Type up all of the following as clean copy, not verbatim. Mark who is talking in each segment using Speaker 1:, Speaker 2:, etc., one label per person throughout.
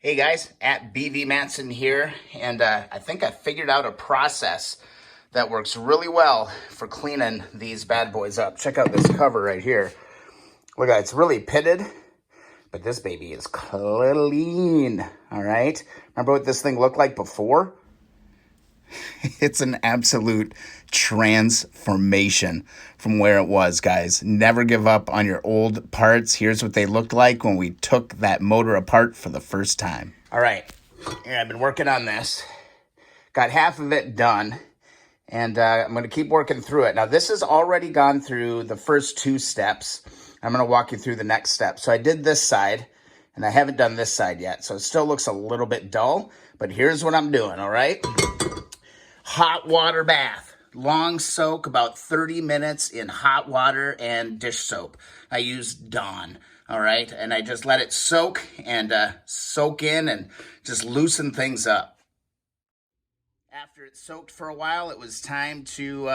Speaker 1: Hey guys, at BV Matson here, and I think I figured out a process that works really well for cleaning these bad boys up. Check out this cover right here. Look at it, it's really pitted, but this baby is clean, all right? Remember what this thing looked like before? It's an absolute transformation from where it was, guys. Never give up on your old parts. Here's what they looked like when we took that motor apart for the first time. All right, here, I've been working on this. Got half of it done, and I'm going to keep working through it. Now, this has already gone through the first two steps. I'm going to walk you through the next step. So I did this side, and I haven't done this side yet, so it still looks a little bit dull, but here's what I'm doing, all right? Hot water bath, long soak, about 30 minutes in hot water and dish soap. I use Dawn, all right? And I just let it soak and soak in and just loosen things up. After it soaked for a while, it was time to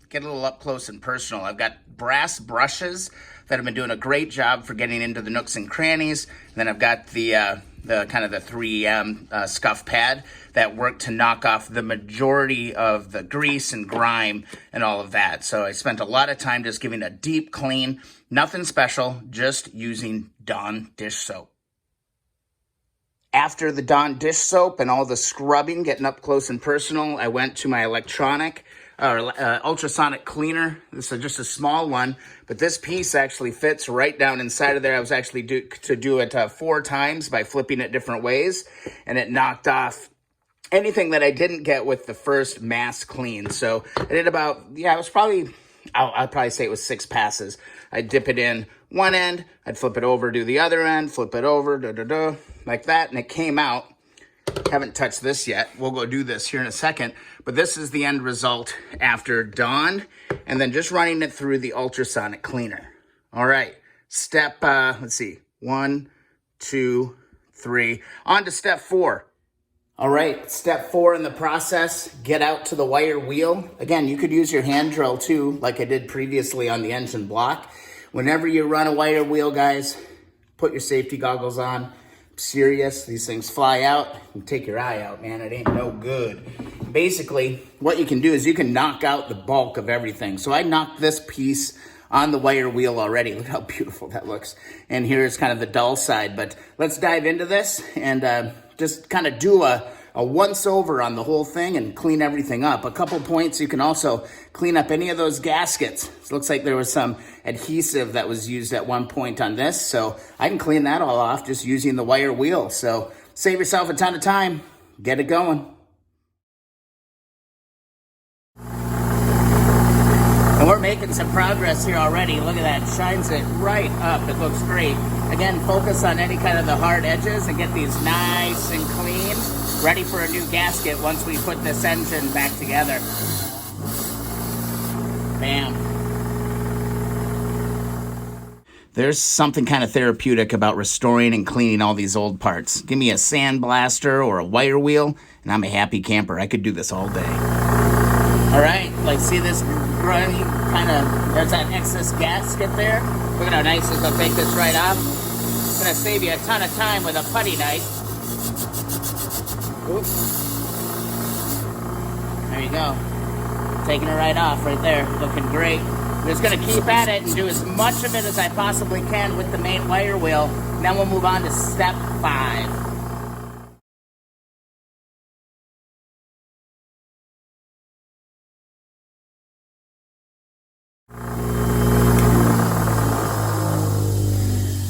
Speaker 1: get a little up close and personal. I've got brass brushes that have been doing a great job for getting into the nooks and crannies. And then I've got the kind of the 3M scuff pad that worked to knock off the majority of the grease and grime and all of that. So I spent a lot of time just giving a deep clean, nothing special, just using Dawn dish soap. After the Dawn dish soap and all the scrubbing, getting up close and personal, I went to my ultrasonic cleaner. This is just a small one, but this piece actually fits right down inside of there. I was actually to do it 4 times by flipping it different ways, and it knocked off anything that I didn't get with the first mass clean. So I did about, I'd probably say it was 6 passes. I'd dip it in one end, I'd flip it over, do the other end, flip it over, like that, and it came out. Haven't touched this yet. We'll go do this here in a second, but this is the end result after Dawn, and then just running it through the ultrasonic cleaner. All right, step, let's see, 1, 2, 3, on to step 4. All right, step 4 in the process, get out to the wire wheel. Again, you could use your hand drill too, like I did previously on the engine block. Whenever you run a wire wheel, guys, put your safety goggles on. I'm serious, these things fly out. And take your eye out, man, it ain't no good. Basically, what you can do is you can knock out the bulk of everything. So I knocked this piece on the wire wheel already. Look how beautiful that looks. And here's kind of the dull side, but let's dive into this and just kind of do a once over on the whole thing and clean everything up. A couple points, you can also clean up any of those gaskets. It looks like there was some adhesive that was used at one point on this, so I can clean that all off just using the wire wheel. So save yourself a ton of time, get it going. And we're making some progress here already. Look at that, shines it right up. It looks great. Again, focus on any kind of the hard edges and get these nice and clean, ready for a new gasket once we put this engine back together. Bam. There's something kind of therapeutic about restoring and cleaning all these old parts. Give me a sandblaster or a wire wheel, and I'm a happy camper. I could do this all day. All right, like see this grungy kind of, there's that excess gasket there. Look at how nice this will take this right off. It's gonna save you a ton of time with a putty knife. Oops. There you go. Taking it right off right there. Looking great. I'm just gonna keep at it and do as much of it as I possibly can with the main wire wheel. And then we'll move on to step 5.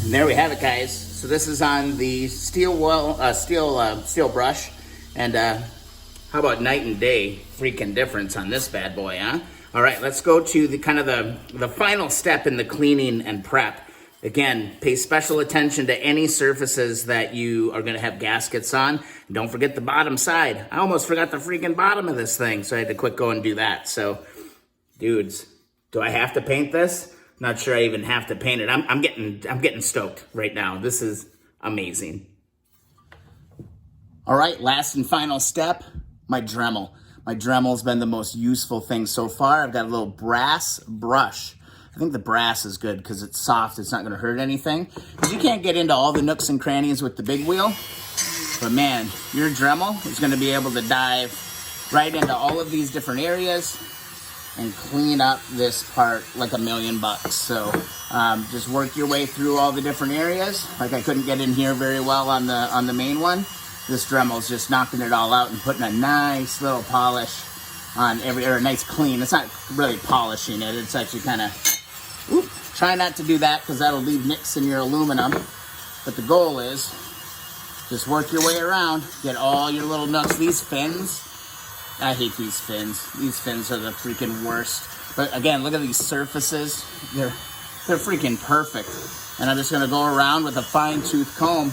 Speaker 1: There we have it, guys. So this is on the steel brush, and how about night and day freaking difference on this bad boy, huh? All right, let's go to the kind of the final step in the cleaning and prep. Again, pay special attention to any surfaces that you are going to have gaskets on. And don't forget the bottom side. I almost forgot the freaking bottom of this thing, so I had to quick go and do that. So, dudes, do I have to paint this? Not sure I even have to paint it. I'm getting stoked right now. This is amazing. All right, last and final step, my Dremel. My Dremel's been the most useful thing so far. I've got a little brass brush. I think the brass is good because it's soft. It's not going to hurt anything. Because you can't get into all the nooks and crannies with the big wheel. But man, your Dremel is gonna be able to dive right into all of these different areas and clean up this part like $1,000,000. So just work your way through all the different areas. Like I couldn't get in here very well on the main one. This Dremel's just knocking it all out and putting a nice little polish on or a nice clean. It's not really polishing it. It's actually kind of, try not to do that because that'll leave nicks in your aluminum. But the goal is just work your way around, get all your little nooks. These fins, I hate these fins. These fins are the freaking worst. But again, look at these surfaces. They're freaking perfect. And I'm just gonna go around with a fine-tooth comb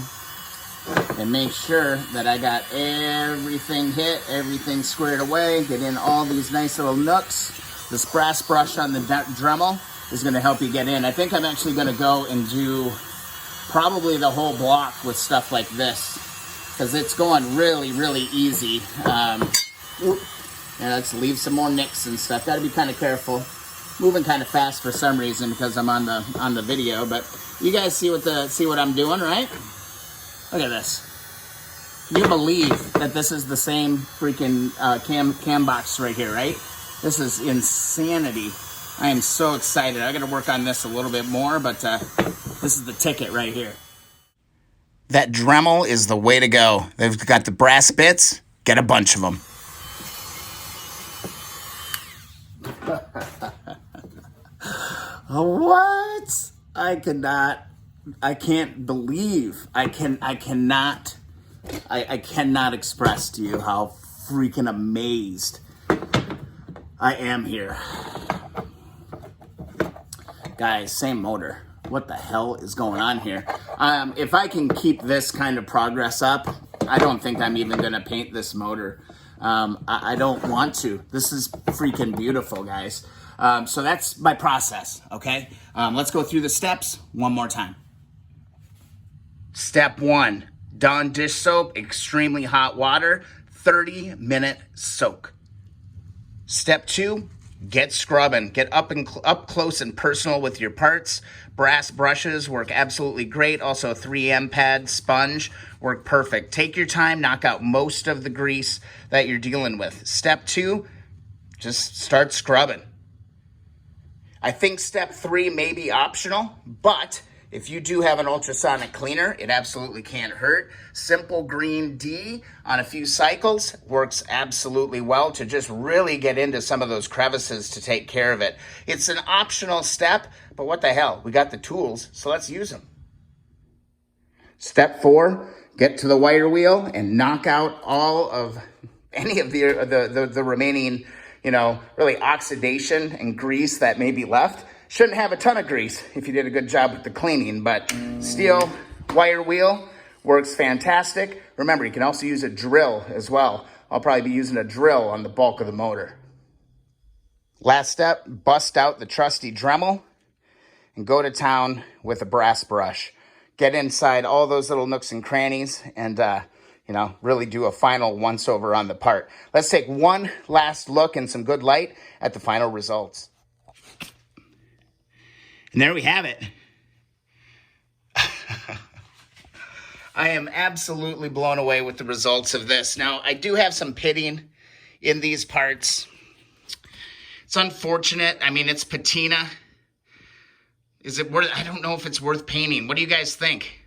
Speaker 1: and make sure that I got everything hit, everything squared away, get in all these nice little nooks. This brass brush on the Dremel is gonna help you get in. I think I'm actually gonna go and do probably the whole block with stuff like this because it's going really, really easy. Yeah, let's leave some more nicks and stuff. Got to be kind of careful. Moving kind of fast for some reason because I'm on the video, but you guys see what I'm doing, right? Look at this. Can you believe that this is the same freaking cam box right here, right? This is insanity. I am so excited. I got to work on this a little bit more, but this is the ticket right here. That Dremel is the way to go. They've got the brass bits. Get a bunch of them. What? I cannot express to you how freaking amazed I am here. Guys, same motor. What the hell is going on here? If I can keep this kind of progress up, I don't think I'm even gonna paint this motor. I don't want to. This is freaking beautiful, guys. So that's my process, okay? Let's go through the steps one more time. Step 1, Dawn dish soap, extremely hot water, 30-minute soak. Step 2, get scrubbing. Get up close and personal with your parts. Brass brushes work absolutely great. Also 3M pad, sponge work perfect. Take your time, knock out most of the grease that you're dealing with. Step 2, just start scrubbing. I think step 3 may be optional, but if you do have an ultrasonic cleaner, it absolutely can't hurt. Simple green D on a few cycles works absolutely well to just really get into some of those crevices to take care of it. It's an optional step, but what the hell? We got the tools, so let's use them. Step 4, get to the wire wheel and knock out all of any of the remaining, really oxidation and grease that may be left. Shouldn't have a ton of grease if you did a good job with the cleaning, but steel wire wheel works fantastic. Remember, you can also use a drill as well. I'll probably be using a drill on the bulk of the motor. Last step, bust out the trusty Dremel and go to town with a brass brush. Get inside all those little nooks and crannies and, really do a final once-over on the part. Let's take one last look in some good light at the final results. And there we have it. I am absolutely blown away with the results of this. Now, I do have some pitting in these parts. It's unfortunate. I mean, it's patina. Is it worth, I don't know if it's worth painting. What do you guys think?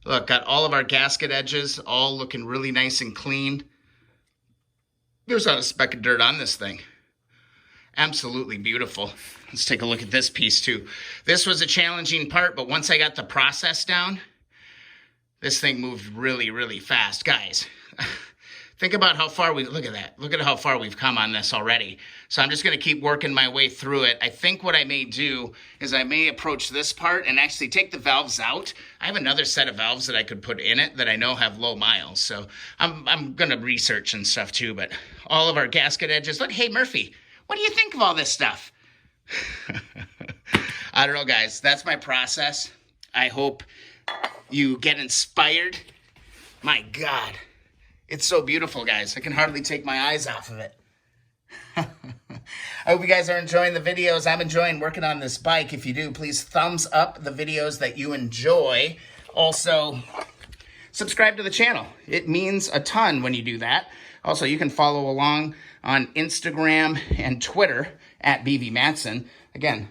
Speaker 1: Look, got all of our gasket edges all looking really nice and clean. There's not a speck of dirt on this thing. Absolutely beautiful. Let's take a look at this piece too. This was a challenging part, but once I got the process down, this thing moved really, really fast. Guys, think about how far look at that. Look at how far we've come on this already. So I'm just gonna keep working my way through it. I think what I may do is I may approach this part and actually take the valves out. I have another set of valves that I could put in it that I know have low miles. So I'm gonna research and stuff too, but all of our gasket edges. Look, hey Murphy, what do you think of all this stuff? I don't know, guys. That's my process. I hope you get inspired. My God. It's so beautiful, guys. I can hardly take my eyes off of it. I hope you guys are enjoying the videos. I'm enjoying working on this bike. If you do, please thumbs up the videos that you enjoy. Also, subscribe to the channel. It means a ton when you do that. Also, you can follow along on Instagram and Twitter at BV Matson. Again,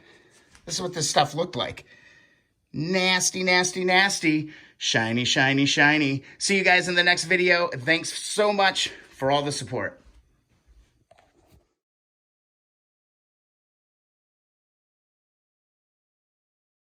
Speaker 1: this is what this stuff looked like. Nasty, nasty, nasty. Shiny, shiny, shiny. See you guys in the next video. Thanks so much for all the support.